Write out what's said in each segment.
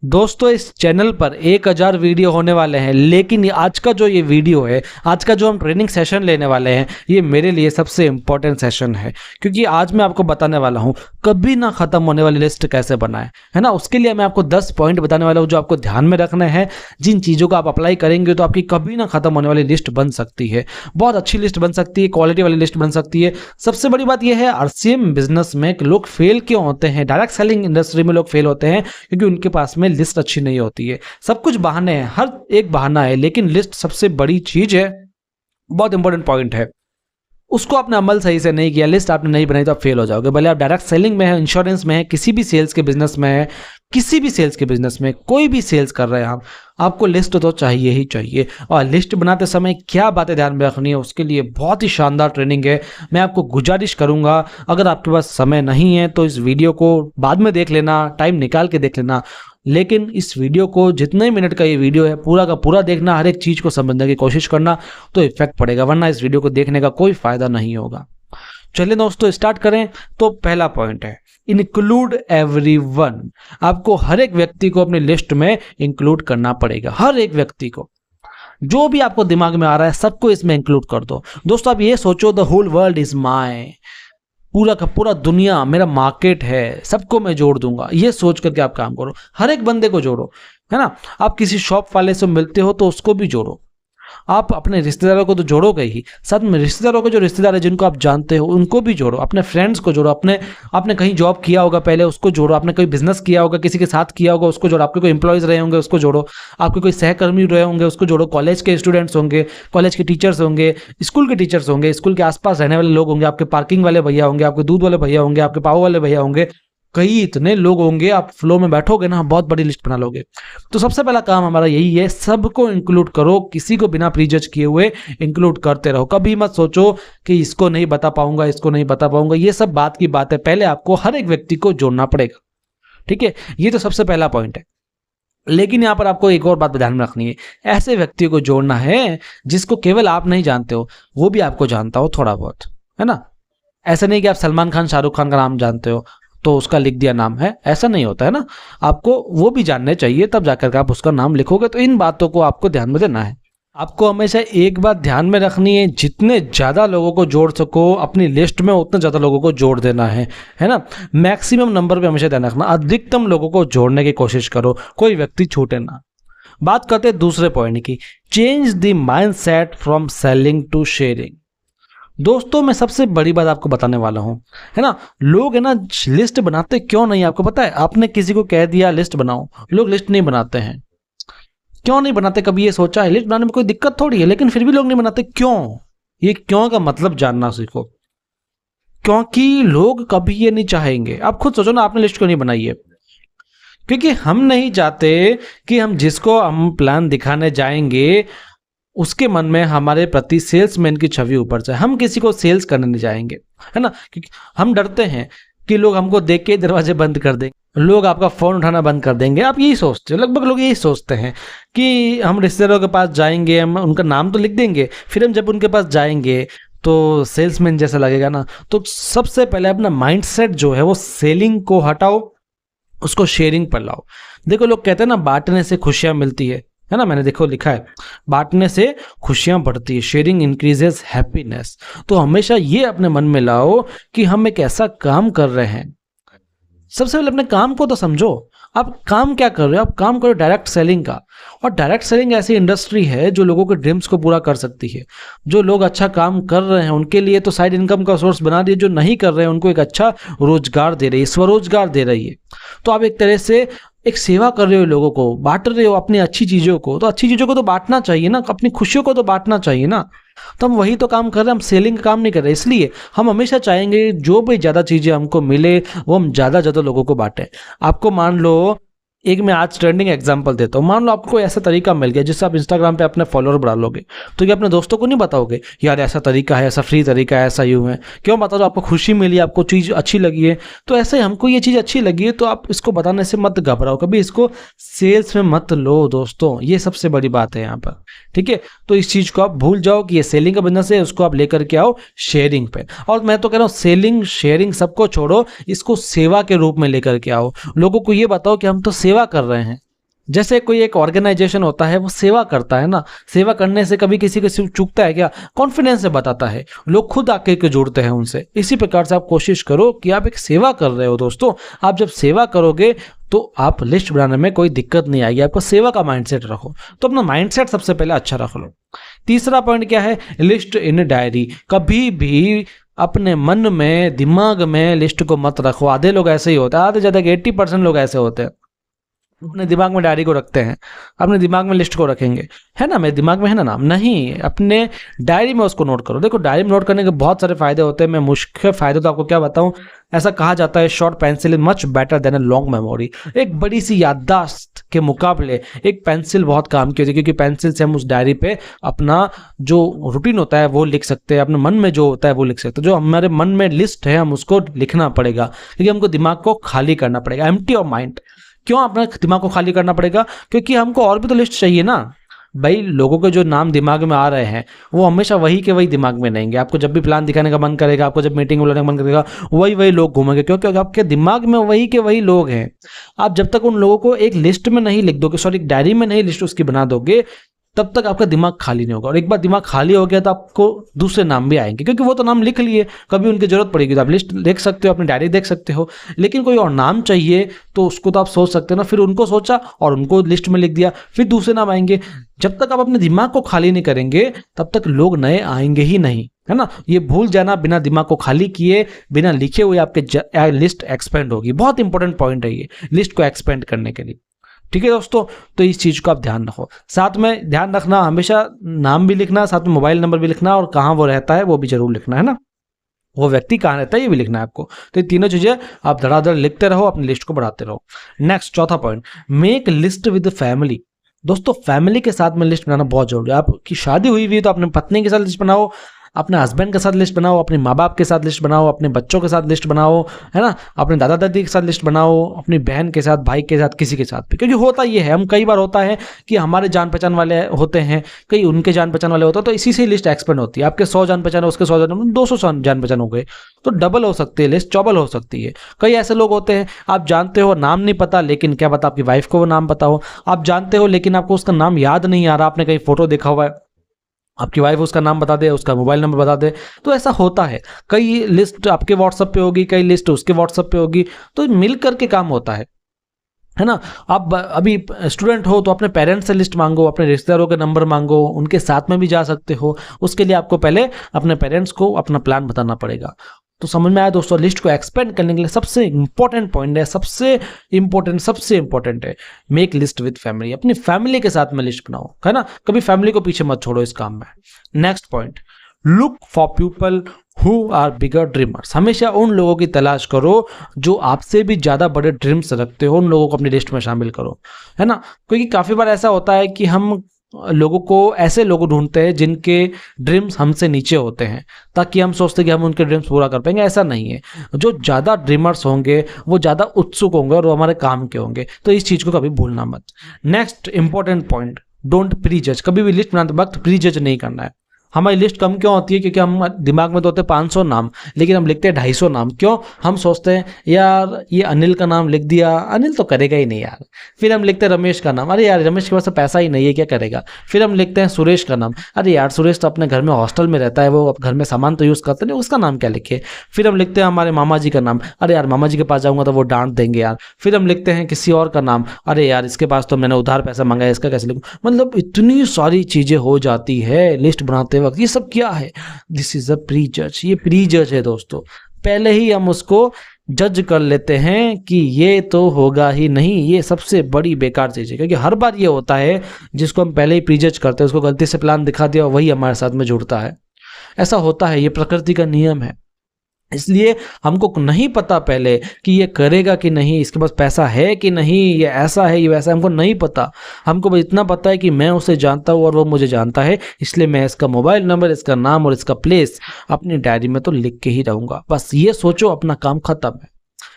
दोस्तों इस चैनल पर 1000 वीडियो होने वाले हैं, लेकिन आज का जो ये वीडियो है, आज का जो हम ट्रेनिंग सेशन लेने वाले हैं, ये मेरे लिए सबसे इम्पोर्टेंट सेशन है। क्योंकि आज मैं आपको बताने वाला हूँ कभी ना ख़त्म होने वाली लिस्ट कैसे बनाएं, है ना। उसके लिए मैं आपको 10 पॉइंट बताने वाला हूँ जो आपको ध्यान में रखने हैं। जिन चीज़ों को आप अप्लाई करेंगे तो आपकी कभी ना ख़त्म होने वाली लिस्ट बन सकती है। बहुत अच्छी लिस्ट बन सकती है, क्वालिटी वाली लिस्ट बन सकती है। सबसे बड़ी बात यह है आरसीएम बिजनेस में लोग फेल क्यों होते हैं, डायरेक्ट सेलिंग इंडस्ट्री में लोग फेल होते हैं क्योंकि उनके पास में लिस्ट अच्छी नहीं होती है। सब कुछ बहाने हैं, हर एक बहाना है, लेकिन लिस्ट सबसे बड़ी चीज है, बहुत इंपॉर्टेंट पॉइंट है। उसको आपने अमल सही से नहीं किया, लिस्ट आपने नहीं बनाई तो आप फेल हो जाओगे। भले आप डायरेक्ट सेलिंग में है, इंश्योरेंस में है, किसी भी सेल्स के बिजनेस में है, किसी भी सेल्स के बिजनेस में, कोई भी सेल्स कर रहे हैं आप, आपको लिस्ट तो चाहिए ही चाहिए। और लिस्ट बनाते समय क्या बातें ध्यान में रखनी है, उसके लिए बहुत ही शानदार ट्रेनिंग है। मैं आपको गुजारिश करूंगा, अगर आपके पास समय नहीं है तो इस वीडियो को बाद में देख लेना, टाइम निकाल के देख लेना, लेकिन इस वीडियो को जितने मिनट का ये वीडियो है पूरा का पूरा देखना, हर एक चीज़ को समझने की कोशिश करना, तो इफेक्ट पड़ेगा, वरना इस वीडियो को देखने का कोई फायदा नहीं होगा। चलिए दोस्तों स्टार्ट करें। तो पहला पॉइंट है इंक्लूड एवरीवन। आपको हर एक व्यक्ति को अपनी लिस्ट में इंक्लूड करना पड़ेगा, हर एक व्यक्ति को। जो भी आपको दिमाग में आ रहा है सबको इसमें इंक्लूड कर दो। दोस्तों आप ये सोचो the whole world is my, पूरा का पूरा दुनिया मेरा मार्केट है, सबको मैं जोड़ दूंगा। ये सोच करके आप काम करो, हर एक बंदे को जोड़ो, है ना। आप किसी शॉप वाले से मिलते हो तो उसको भी जोड़ो। आप अपने रिश्तेदारों को तो जोड़ोगे ही, साथ में रिश्तेदारों के जो रिश्तेदार है जिनको आप जानते हो उनको भी जोड़ो, अपने फ्रेंड्स को जोड़ो, आपने कहीं जॉब किया होगा पहले उसको जोड़ो, आपने कोई बिजनेस किया होगा किसी के साथ किया होगा उसको जोड़ो, आपके कोई एम्प्लॉयज रहे होंगे उसको जोड़ो, आपके कोई सहकर्मी रहे होंगे उसको जोड़ो, कॉलेज के स्टूडेंट्स होंगे, कॉलेज के टीचर्स होंगे, स्कूल के टीचर्स होंगे, स्कूल के आसपास रहने वाले लोग होंगे, आपके पार्किंग वाले भैया होंगे, आपके दूध वाले भैया होंगे, आपके पाव वाले भैया होंगे, कई इतने लोग होंगे। आप फ्लो में बैठोगे ना, बहुत बड़ी लिस्ट बना लोगे। तो सबसे पहला काम हमारा यही है, सबको इंक्लूड करो, किसी को बिना प्रीजज किए हुए इंक्लूड करते रहो। कभी मत सोचो कि इसको नहीं बता पाऊंगा, इसको नहीं बता पाऊंगा, ये सब बात की बात है। पहले आपको हर एक व्यक्ति को जोड़ना पड़ेगा, ठीक है। ये तो सबसे पहला पॉइंट है। लेकिन यहाँ पर आपको एक और बात ध्यान में रखनी है, ऐसे व्यक्तियों को जोड़ना है जिसको केवल आप नहीं जानते हो, वो भी आपको जानता हो थोड़ा बहुत, है ना। ऐसा नहीं कि आप सलमान खान शाहरुख खान का नाम जानते हो तो उसका लिख दिया नाम है, ऐसा नहीं होता है ना। आपको वो भी जानने चाहिए, तब जाकर के आप उसका नाम लिखोगे। तो इन बातों को आपको ध्यान में देना है। आपको हमेशा एक बात ध्यान में रखनी है, जितने ज़्यादा लोगों को जोड़ सको अपनी लिस्ट में उतने ज़्यादा लोगों को जोड़ देना है ना। मैक्सिमम नंबर पे हमेशा ध्यान रखना, अधिकतम लोगों को जोड़ने की कोशिश करो, कोई व्यक्ति छूटे ना। बात करते हैं दूसरे पॉइंट की, change the mindset from selling to sharing. दोस्तों मैं सबसे बड़ी बात आपको बताने वाला हूं, है ना। लोग है ना लिस्ट बनाते क्यों नहीं, आपको पता है। आपने किसी को कह दिया लिस्ट बनाओ, लोग लिस्ट नहीं बनाते हैं। क्यों नहीं बनाते, कभी ये सोचा है? लिस्ट बनाने में कोई दिक्कत थोड़ी है, लेकिन फिर भी लोग नहीं बनाते, क्यों? ये क्यों का मतलब जानना सीखो। क्योंकि लोग कभी ये नहीं चाहेंगे। आप खुद सोचो ना, आपने लिस्ट क्यों नहीं बनाई है? क्योंकि हम नहीं चाहते कि हम जिसको हम प्लान दिखाने जाएंगे उसके मन में हमारे प्रति सेल्समैन की छवि ऊपर जाए। हम किसी को सेल्स करने नहीं जाएंगे, है ना। क्योंकि हम डरते हैं कि लोग हमको देख के दरवाजे बंद कर देंगे, लोग आपका फ़ोन उठाना बंद कर देंगे। आप यही सोचते हो, लगभग लोग यही सोचते हैं कि हम रिश्तेदारों के पास जाएंगे, हम उनका नाम तो लिख देंगे, फिर हम जब उनके पास जाएंगे तो सेल्समैन जैसा लगेगा ना। तो सबसे पहले अपना माइंडसेट जो है वो सेलिंग को हटाओ, उसको शेयरिंग पर लाओ। देखो लोग कहते हैं ना बांटने से खुशियाँ मिलती है ना। मैंने देखो लिखा है बांटने से खुशियां बढ़ती है, शेयरिंग इंक्रीजेस हैप्पीनेस। तो हमेशा ये अपने मन में लाओ कि हम एक ऐसा काम कर रहे हैं। सबसे पहले अपने काम को तो समझो, आप काम क्या कर रहे हो। आप काम करो डायरेक्ट सेलिंग का, और डायरेक्ट सेलिंग ऐसी इंडस्ट्री है जो लोगों के ड्रीम्स को पूरा कर सकती है। जो लोग अच्छा काम कर रहे हैं उनके लिए तो साइड इनकम का सोर्स बना दिए, जो नहीं कर रहे हैं उनको एक अच्छा रोजगार दे रही है, स्वरोजगार दे रही है। तो आप एक तरह से एक सेवा कर रहे हो, लोगों को बांट रहे हो अपनी अच्छी चीज़ों को। तो अच्छी चीज़ों को तो बांटना चाहिए ना, अपनी खुशियों को तो बांटना चाहिए ना। तो हम वही तो काम कर रहे हैं, हम सेलिंग का काम नहीं कर रहे। इसलिए हम हमेशा चाहेंगे जो भी ज़्यादा चीज़ें हमको मिले वो हम ज़्यादा लोगों को बांटें। आपको मान लो एक मैं आज ट्रेंडिंग एग्जांपल देता हूँ। मान लो आपको ऐसा तरीका मिल गया जिससे आप इंस्टाग्राम पे अपने फॉलोअर बढ़ा लोगे, तो ये अपने दोस्तों को नहीं बताओगे यार ऐसा तरीका है, ऐसा फ्री तरीका है, ऐसा यूँ है। क्यों बता दो, आपको खुशी मिली, आपको चीज़ अच्छी लगी है। तो ऐसे हमको ये चीज़ अच्छी लगी है तो आप इसको बताने से मत घबराओ, कभी इसको सेल्स में मत लो दोस्तों। ये सबसे बड़ी बात है यहाँ पर, ठीक है। तो इस चीज़ को आप भूल जाओ कि ये सेलिंग का बिजनेस है, उसको आप लेकर के आओ शेयरिंग पे। और मैं तो कह रहा हूँ सेलिंग शेयरिंग सबको छोड़ो, इसको सेवा के रूप में लेकर के आओ। लोगों को ये बताओ कि हम तो सेवा कर रहे हैं, जैसे कोई एक ऑर्गेनाइजेशन होता है, वो सेवा करता है ना, सेवा करने से कभी किसी को चूकता है क्या? कॉन्फिडेंस से बताता है, लोग खुद आके के जुड़ते हैं उनसे। इसी प्रकार से आप कोशिश करो कि आप एक सेवा कर रहे हो दोस्तों। आप जब सेवा करोगे तो आप लिस्ट बनाने में कोई दिक्कत नहीं आएगी। आपको सेवा का माइंडसेट रखो, तो अपना माइंडसेट सबसे पहले अच्छा रख लो। तीसरा पॉइंट क्या है? लिस्ट इन डायरी। कभी भी अपने मन में, दिमाग में लिस्ट को मत रखो। आधे लोग ऐसे ही होते हैं, आधे ज़्यादा 80% लोग ऐसे होते हैं, अपने दिमाग में डायरी को रखते हैं, अपने दिमाग में लिस्ट को रखेंगे, है ना, मेरे दिमाग में है ना नाम, नहीं, अपने डायरी में उसको नोट करो। देखो, डायरी में नोट करने के बहुत सारे फायदे होते हैं। मैं मुख्य फायदे तो आपको क्या बताऊं। ऐसा कहा जाता है, short pencil is much better than a long memory. एक बड़ी सी याददाश्त के मुकाबले एक पेंसिल बहुत काम की होती है, क्योंकि पेंसिल से हम उस डायरी पे अपना जो रूटीन होता है वो लिख सकते हैं, अपने मन में जो होता है वो लिख सकते हैं। जो हमारे मन में लिस्ट है हम उसको लिखना पड़ेगा, क्योंकि हमको दिमाग को खाली करना पड़ेगा, एम्प्टी ऑफ माइंड। क्यों अपने दिमाग को खाली करना पड़ेगा? क्योंकि हमको और भी तो लिस्ट चाहिए ना भाई। लोगों के जो नाम दिमाग में आ रहे हैं वो हमेशा वही के वही दिमाग में रहेंगे। आपको जब भी प्लान दिखाने का मन करेगा, आपको जब मीटिंग बुलाने का मन करेगा, वही वही लोग घूमेंगे, क्योंकि आपके दिमाग में वही के वही लोग हैं। आप जब तक उन लोगों को एक लिस्ट में नहीं लिख दोगे, सॉरी, एक डायरी में नहीं लिस्ट उसकी बना दोगे, तब तक आपका दिमाग खाली नहीं होगा। और एक बार दिमाग खाली हो गया तो आपको दूसरे नाम भी आएंगे, क्योंकि वो तो नाम लिख लिए, कभी उनकी जरूरत पड़ेगी तो आप लिस्ट देख सकते हो, अपनी डायरी देख सकते हो। लेकिन कोई और नाम चाहिए तो उसको तो आप सोच सकते हो ना। फिर उनको सोचा और उनको लिस्ट में लिख दिया, फिर दूसरे नाम आएंगे। जब तक आप अपने दिमाग को खाली नहीं करेंगे तब तक लोग नए आएंगे ही नहीं, है ना। ये भूल जाना, बिना दिमाग को खाली किए, बिना लिखे हुए आपके लिस्ट एक्सपेंड होगी। बहुत इंपॉर्टेंट पॉइंट है ये, लिस्ट को एक्सपेंड करने के लिए। ठीक है दोस्तों, तो इस चीज़ को आप ध्यान रखो। साथ में ध्यान रखना, हमेशा नाम भी लिखना, साथ में मोबाइल नंबर भी लिखना, और कहाँ वो रहता है वो भी जरूर लिखना, है ना, वो व्यक्ति कहाँ रहता है ये भी लिखना है आपको। तो ये तीनों चीज़ें आप धड़ाधड़ लिखते रहो, अपनी लिस्ट को बढ़ाते रहो। नेक्स्ट, चौथा point, make list with family. दोस्तों, फैमिली के साथ में लिस्ट बनाना बहुत जरूरी है। आपकी शादी हुई है तो अपने पत्नी के साथ लिस्ट बनाओ, अपने हस्बैंड के साथ लिस्ट बनाओ, अपने माँ बाप के साथ लिस्ट बनाओ, अपने बच्चों के साथ लिस्ट बनाओ, है ना, अपने दादा दादी के साथ लिस्ट बनाओ, अपनी बहन के साथ, भाई के साथ, किसी के साथ भी। क्योंकि होता ये है, हम कई बार होता है कि हमारे जान पहचान वाले होते हैं, कई उनके जान पहचान वाले होते हैं, तो इसी से लिस्ट एक्सपेंड होती है। आपके 100 जान पहचान है, उसके 100 जान, 200 जान पहचान हो गए, तो डबल हो सकती है लिस्ट, चौबल हो सकती है। कई ऐसे लोग होते हैं, आप जानते हो नाम नहीं पता, लेकिन क्या पता आपकी वाइफ को वो नाम पता हो। आप जानते हो लेकिन आपको उसका नाम याद नहीं आ रहा, आपने कहीं फोटो देखा हुआ है, आपकी वाइफ उसका नाम बता दे, उसका मोबाइल नंबर बता दे। तो ऐसा होता है, कई लिस्ट आपके व्हाट्सएप पे होगी, कई लिस्ट उसके व्हाट्सएप पे होगी, तो मिल करके काम होता है ना। आप अभी स्टूडेंट हो तो अपने पेरेंट्स से लिस्ट मांगो, अपने रिश्तेदारों के नंबर मांगो, उनके साथ में भी जा सकते हो। उसके लिए आपको पहले अपने पेरेंट्स को अपना प्लान बताना पड़ेगा। तो समझ में आया दोस्तों, लिस्ट को एक्सपेंड करने के लिए सबसे इंपॉर्टेंट पॉइंट है, सबसे इंपॉर्टेंट है, मेक लिस्ट विद फैमिली। अपनी फैमिली के साथ में लिस्ट बनाओ, है ना, कभी फैमिली को पीछे मत छोड़ो इस काम में। Next point, look for people who are bigger dreamers. हमेशा उन लोगों की तलाश करो जो आपसे भी ज़्यादा बड़े ड्रीम्स रखते हो, उन लोगों को अपनी लिस्ट में शामिल करो, है ना। क्योंकि काफ़ी बार ऐसा होता है कि हम लोगों को, ऐसे लोग ढूंढते हैं जिनके ड्रीम्स हमसे नीचे होते हैं, ताकि हम सोचते हैं कि हम उनके ड्रीम्स पूरा कर पाएंगे। ऐसा नहीं है, जो ज़्यादा ड्रीमर्स होंगे वो ज़्यादा उत्सुक होंगे और वो हमारे काम के होंगे। तो इस चीज़ को कभी भूलना मत। Next important point, don't pre जज। कभी भी लिस्ट बनाते वक्त प्री जज नहीं करना है। हमारी लिस्ट कम क्यों होती है? क्योंकि हम दिमाग में तो होते हैं 500 नाम, लेकिन हम लिखते हैं 250 नाम। क्यों? हम सोचते हैं यार ये अनिल का नाम लिख दिया, अनिल तो करेगा ही नहीं यार। फिर हम लिखते हैं रमेश का नाम, अरे यार रमेश के पास तो पैसा ही नहीं है, क्या करेगा। फिर हम लिखते हैं सुरेश का नाम, अरे यार सुरेश तो अपने घर में हॉस्टल में रहता है, वो घर में सामान तो यूज़ करते नहीं, उसका नाम क्या लिखे। फिर हम लिखते हैं हमारे मामा जी का नाम, अरे यार मामा जी के पास जाऊँगा तो वो डांट देंगे यार। फिर हम लिखते हैं किसी और का नाम, अरे यार इसके पास तो मैंने उधार पैसा मांगा है, इसका कैसे लिखूँ। मतलब इतनी सारी चीज़ें हो जाती है लिस्ट बनाते वक्त। ये सब क्या है? दिस इज अ प्री जज। ये प्री जज है दोस्तों। पहले ही हम उसको जज कर लेते हैं कि ये तो होगा ही नहीं। ये सबसे बड़ी बेकार चीज़ है, क्योंकि हर बार ये होता है जिसको हम पहले ही प्री जज करते हैं, उसको गलती से प्लान दिखा दिया और वही हमारे साथ में जुड़ता है। ऐसा होता है, ये प्रकृति का नियम है। इसलिए हमको नहीं पता पहले कि ये करेगा कि नहीं, इसके पास पैसा है कि नहीं, ये ऐसा है ये वैसा, हमको नहीं पता। हमको बस इतना पता है कि मैं उसे जानता हूँ और वो मुझे जानता है, इसलिए मैं इसका मोबाइल नंबर, इसका नाम और इसका प्लेस अपनी डायरी में तो लिख के ही रहूँगा। बस ये सोचो, अपना काम खत्म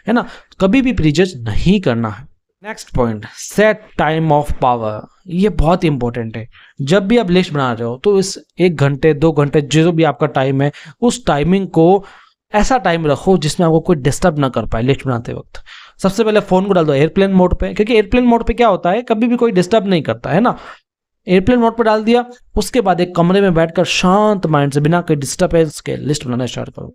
है ना। कभी भी प्रीजज नहीं करना है। Next point, set time of power. ये बहुत इंपॉर्टेंट है। जब भी आप लिस्ट बना रहे हो तो इस 1 घंटे 2 घंटे जो भी आपका टाइम है, उस टाइमिंग को ऐसा टाइम रखो जिसमें आपको कोई डिस्टर्ब ना कर पाए लिस्ट बनाते वक्त। सबसे पहले फ़ोन को डाल दो एयरप्लेन मोड पे, क्योंकि एयरप्लेन मोड पे क्या होता है, कभी भी कोई डिस्टर्ब नहीं करता है ना। एयरप्लेन मोड पर डाल दिया, उसके बाद एक कमरे में बैठकर शांत माइंड से बिना कोई डिस्टर्बेंस के लिस्ट बनाना स्टार्ट करो।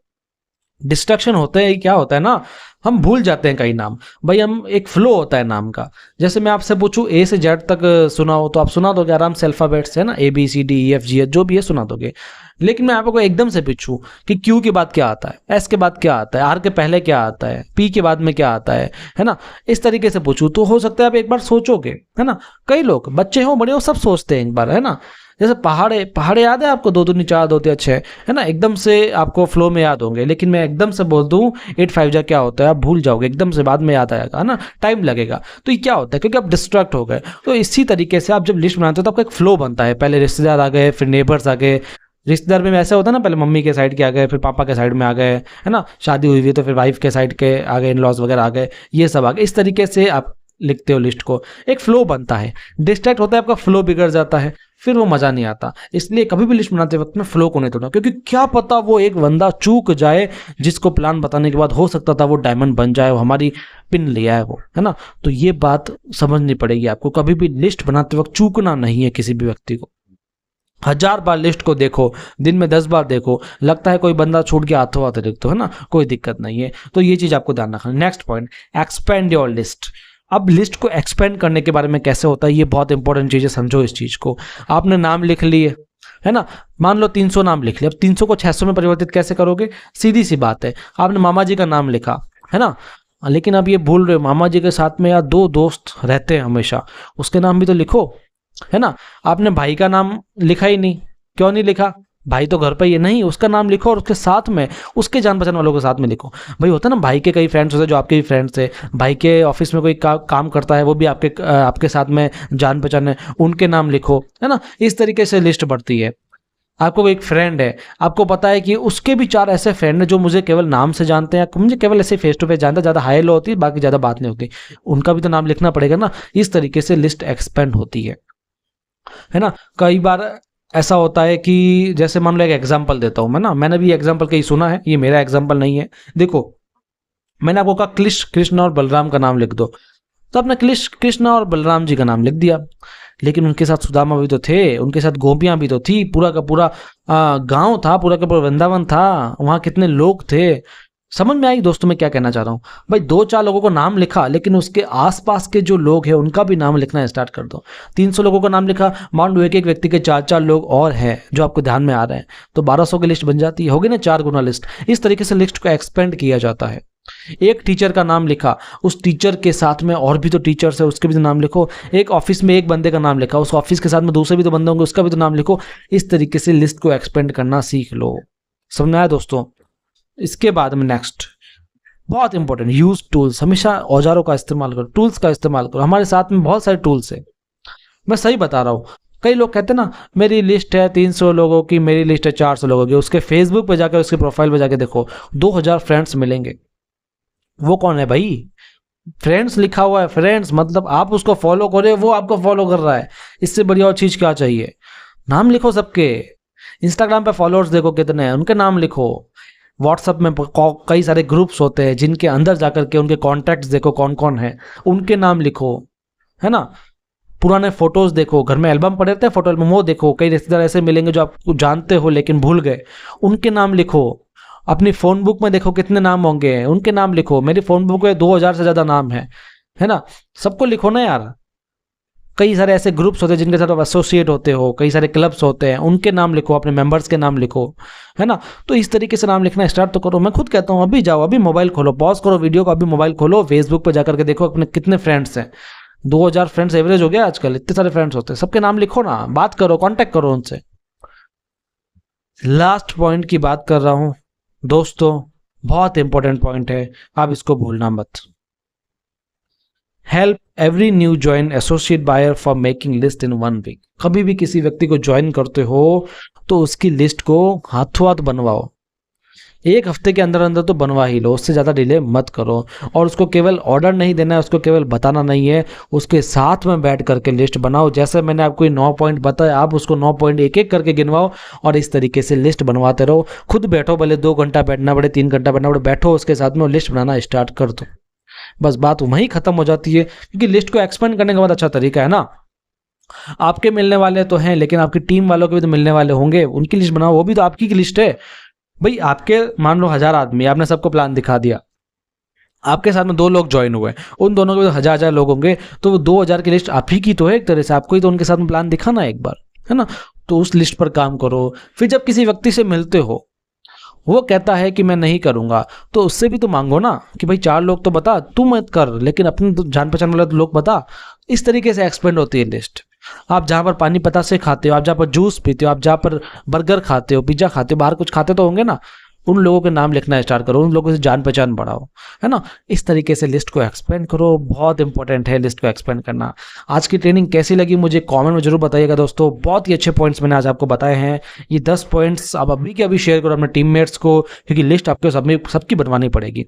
डिस्ट्रक्शन होते हैं, क्या होता है ना, हम भूल जाते हैं कई नाम। भाई हम एक फ्लो होता है नाम का। जैसे मैं आपसे पूछूं ए से जेड तक सुनाओ तो आप सुना दोगे आराम से, अल्फाबेट्स है ना, A B C D E F G H जो भी है सुना दोगे। लेकिन मैं आपको एकदम से पूछूं कि क्यू के बाद क्या आता है, एस के बाद क्या आता है, आर के पहले क्या आता है, पी के बाद में क्या आता है ना, इस तरीके से पूछूं तो हो सकता है आप एक बार सोचोगे, है ना। कई लोग बच्चे हो बड़े हो सब सोचते हैं एक बार, है ना। जैसे पहाड़ याद है आपको, 2 दूनी 4 2 6 है ना, एकदम से आपको फ्लो में याद होंगे। लेकिन मैं एकदम से बोल दूं 8 5 जा क्या होता है, आप भूल जाओगे एकदम से, बाद में याद आएगा, है ना, टाइम लगेगा। तो ये क्या होता है, क्योंकि आप डिस्ट्रैक्ट हो गए। तो इसी तरीके से आप जब लिस्ट बनाते हो तो आपका एक फ्लो बनता है। पहले रिश्तेदार आ गए, फिर नेबर्स आ गए। रिश्तेदार में ऐसा होता है ना, पहले मम्मी के साइड के आ गए, फिर पापा के साइड में आ गए, है ना, शादी हुई हुई तो फिर वाइफ के साइड के आ गए, इन लॉज वगैरह आ गए, ये सब आ गए। इस तरीके से आप लिखते हो लिस्ट को, एक फ्लो बनता है। डिस्ट्रैक्ट होता है आपका फ्लो बिगड़ जाता है, फिर वो मजा नहीं आता। इसलिए कभी भी लिस्ट बनाते वक्त में फ्लो को नहीं तोड़ना, क्योंकि क्या पता वो एक बंदा चूक जाए जिसको प्लान बताने के बाद हो सकता था वो डायमंड बन जाए, वो हमारी पिन लिया है वो, है ना। तो ये बात समझनी पड़ेगी आपको, कभी भी लिस्ट बनाते वक्त चूकना नहीं है किसी भी व्यक्ति को। 1000 बार लिस्ट को देखो, दिन में 10 बार देखो, लगता है कोई बंदा छूट गया हाथों हाथ लिख दो, है ना, कोई दिक्कत नहीं है। तो ये चीज आपको ध्यान रखना। Next point, expand your list. अब लिस्ट को एक्सपेंड करने के बारे में कैसे होता है, ये बहुत इंपॉर्टेंट चीज है, समझो इस चीज को। आपने नाम लिख लिए, है ना, मान लो 300 नाम लिख लिया, अब 300 को 600 में परिवर्तित कैसे करोगे, सीधी सी बात है। आपने मामा जी का नाम लिखा, है ना, लेकिन अब ये भूल रहे हो मामा जी के साथ में यार 2 दोस्त रहते हैं हमेशा, उसके नाम भी तो लिखो, है ना। आपने भाई का नाम लिखा ही नहीं, क्यों नहीं लिखा, भाई तो घर पे ही है, नहीं, उसका नाम लिखो और उसके साथ में उसके जान पहचान वालों के साथ में लिखो। भाई होता है ना, भाई के कई फ्रेंड्स होते हैं जो आपके भी फ्रेंड्स है, भाई के ऑफिस में कोई काम करता है वो भी आपके साथ में जान पहचान है, उनके नाम लिखो, है ना। इस तरीके से लिस्ट बढ़ती है। आपको एक फ्रेंड है, आपको पता है कि उसके भी 4 ऐसे फ्रेंड हैं जो मुझे केवल नाम से जानते हैं, मुझे केवल ऐसे फेस टू फेस जानते हैं, ज़्यादा हाई लो होती है, बाकी ज़्यादा बात नहीं होती, उनका भी तो नाम लिखना पड़ेगा ना। इस तरीके से लिस्ट एक्सपेंड होती है ना। कई बार ऐसा होता है कि जैसे मान लो एक एग्जांपल देता हूं मैं ना, मैंने भी एग्जांपल कहीं सुना है, ये मेरा एग्जांपल नहीं है। देखो मैंने आपको कहा कृष्ण और बलराम का नाम लिख दो, तो आपने कृष्ण और बलराम जी का नाम लिख दिया, लेकिन उनके साथ सुदामा भी तो थे, उनके साथ गोपियां भी तो थी, पूरा का पूरा गांव था, पूरा का पूरा वृंदावन था, वहां कितने लोग थे। समझ में आई दोस्तों मैं क्या कहना चाह रहा हूँ। भाई 2-4 लोगों को नाम लिखा, लेकिन उसके आसपास के जो लोग हैं उनका भी नाम लिखना स्टार्ट कर दो। 300 लोगों का नाम लिखा, मान लो एक व्यक्ति के 4-4 लोग और हैं जो आपको ध्यान में आ रहे हैं, तो 1200 की लिस्ट बन जाती है, होगी ना 4 गुना लिस्ट। इस तरीके से लिस्ट को एक्सपेंड किया जाता है। एक टीचर का नाम लिखा, उस टीचर के साथ में और भी तो टीचर्स है, उसके भी तो नाम लिखो। एक ऑफिस में एक बंदे का नाम लिखा, उस ऑफिस के साथ में दूसरे भी तो बंदे होंगे, उसका भी तो नाम लिखो। इस तरीके से लिस्ट को एक्सपेंड करना सीख लो। समझ में आया दोस्तों। इसके बाद में नेक्स्ट बहुत इंपॉर्टेंट, यूज टूल्स। हमेशा औजारों का इस्तेमाल करो, टूल्स का इस्तेमाल करो। हमारे साथ में बहुत सारे टूल्स है, मैं सही बता रहा हूँ। कई लोग कहते हैं ना मेरी लिस्ट है 300 लोगों की, मेरी लिस्ट है 400 लोगों की, उसके फेसबुक पे जाकर उसके प्रोफाइल पे जाके देखो 2000 फ्रेंड्स मिलेंगे। वो कौन है भाई, फ्रेंड्स लिखा हुआ है, फ्रेंड्स मतलब आप उसको फॉलो करो, वो आपको फॉलो कर रहा है। इससे बढ़िया और चीज क्या चाहिए। नाम लिखो सबके, इंस्टाग्राम पे फॉलोअर्स देखो कितने हैं, उनके नाम लिखो। व्हाट्सएप में कई सारे ग्रुप्स होते हैं जिनके अंदर जाकर के उनके कॉन्टैक्ट्स देखो कौन कौन है, उनके नाम लिखो, है ना। पुराने फोटोज देखो, घर में एल्बम पड़े रहते हैं फोटो एल्बम, वो देखो। कई रिश्तेदार ऐसे मिलेंगे जो आप जानते हो लेकिन भूल गए, उनके नाम लिखो। अपनी फोन बुक में देखो कितने नाम होंगे, उनके नाम लिखो। मेरी फोन बुक में 2000 से ज्यादा नाम है ना। सबको लिखो ना यार। कई सारे ऐसे ग्रुप्स होते हैं जिनके साथ आप एसोसिएट होते हो, कई सारे क्लब्स होते हैं, उनके नाम लिखो, अपने मेंबर्स के नाम लिखो, है ना। तो इस तरीके से नाम लिखना स्टार्ट तो करो। मैं खुद कहता हूँ अभी जाओ, अभी मोबाइल खोलो, पॉज करो वीडियो को, अभी मोबाइल खोलो, फेसबुक पे जाकर के देखो अपने कितने फ्रेंड्स हैं। 2000 फ्रेंड्स एवरेज हो गया आजकल, इतने सारे फ्रेंड्स होते हैं, सबके नाम लिखो ना, बात करो, कॉन्टेक्ट करो उनसे। लास्ट पॉइंट की बात कर रहा हूं दोस्तों, बहुत इंपॉर्टेंट पॉइंट है, आप इसको भूलना मत। Help every new join associate buyer for making list in 1 week. कभी भी किसी व्यक्ति को ज्वाइन करते हो तो उसकी लिस्ट को हाथों हाथ बनवाओ, 1 हफ्ते के अंदर अंदर तो बनवा ही लो, उससे ज़्यादा डिले मत करो। और उसको केवल ऑर्डर नहीं देना है, उसको केवल बताना नहीं है, उसके साथ में बैठ करके लिस्ट बनाओ। जैसे मैंने आपको 9 पॉइंट बताया, आप उसको 9 पॉइंट एक एक करके गिनवाओ और इस तरीके से लिस्ट बनवाते रहो। खुद बैठो, भले 2 घंटा बैठना पड़े, 3 घंटा बैठना पड़े, बैठो उसके साथ में और लिस्ट बनाना स्टार्ट कर दो। बस बात वहीं खत्म हो जाती है, क्योंकि लिस्ट को एक्सपेंड करने का बहुत अच्छा तरीका है ना। आपके मिलने वाले तो हैं, लेकिन आपकी टीम वालों के भी तो मिलने वाले होंगे, उनकी लिस्ट बनाओ, वो भी तो आपकी की लिस्ट है भाई। आपके मान लो 1000 आदमी, आपने सबको प्लान दिखा दिया, आपके साथ में 2 लोग ज्वाइन हुए, उन दोनों के भी तो 1000 लोग होंगे, तो वो 2000 की लिस्ट आप ही की तो है एक तरह से, आपको ही तो उनके साथ में प्लान दिखाना है एक बार, है ना। तो उस लिस्ट पर काम करो। फिर जब किसी व्यक्ति से मिलते हो, वो कहता है कि मैं नहीं करूंगा, तो उससे भी तो मांगो ना कि भाई 4 लोग तो बता, तू मत कर लेकिन अपने तो जान पहचान वाले तो लोग बता। इस तरीके से एक्सपेंड होती है लिस्ट। आप जहाँ पर पानी पतासे खाते हो, आप जहाँ पर जूस पीते हो, आप जहाँ पर बर्गर खाते हो, पिज्जा खाते हो, बाहर कुछ खाते तो होंगे ना, उन लोगों के नाम लिखना स्टार्ट करो, उन लोगों से जान पहचान बढ़ाओ, है ना। इस तरीके से लिस्ट को एक्सपेंड करो, बहुत इंपॉर्टेंट है लिस्ट को एक्सपेंड करना। आज की ट्रेनिंग कैसी लगी मुझे कमेंट में जरूर बताइएगा दोस्तों। बहुत ही अच्छे पॉइंट्स मैंने आज आपको बताए हैं। ये 10 पॉइंट्स आप अभी के अभी शेयर करो अपने टीममेट्स को, क्योंकि लिस्ट आपको सबकी बनवानी पड़ेगी।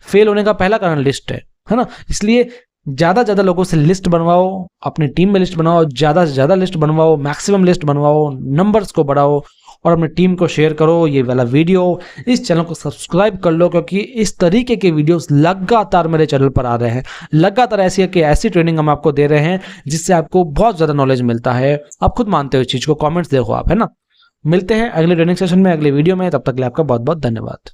फेल होने का पहला कारण लिस्ट है ना। इसलिए ज़्यादा लोगों से लिस्ट बनवाओ, अपनी टीम में लिस्ट बनवाओ, ज़्यादा से ज़्यादा लिस्ट बनवाओ, मैक्सिमम लिस्ट बनवाओ, नंबर्स को बढ़ाओ और अपनी टीम को शेयर करो ये वाला वीडियो। इस चैनल को सब्सक्राइब कर लो, क्योंकि इस तरीके के वीडियोस लगातार मेरे चैनल पर आ रहे हैं। लगातार ऐसी ट्रेनिंग हम आपको दे रहे हैं जिससे आपको बहुत ज़्यादा नॉलेज मिलता है। आप खुद मानते हो इस चीज़ को, कॉमेंट्स देखो आप, है ना। मिलते हैं अगले ट्रेनिंग सेशन में, अगले वीडियो में। तब तक के लिए आपका बहुत बहुत धन्यवाद।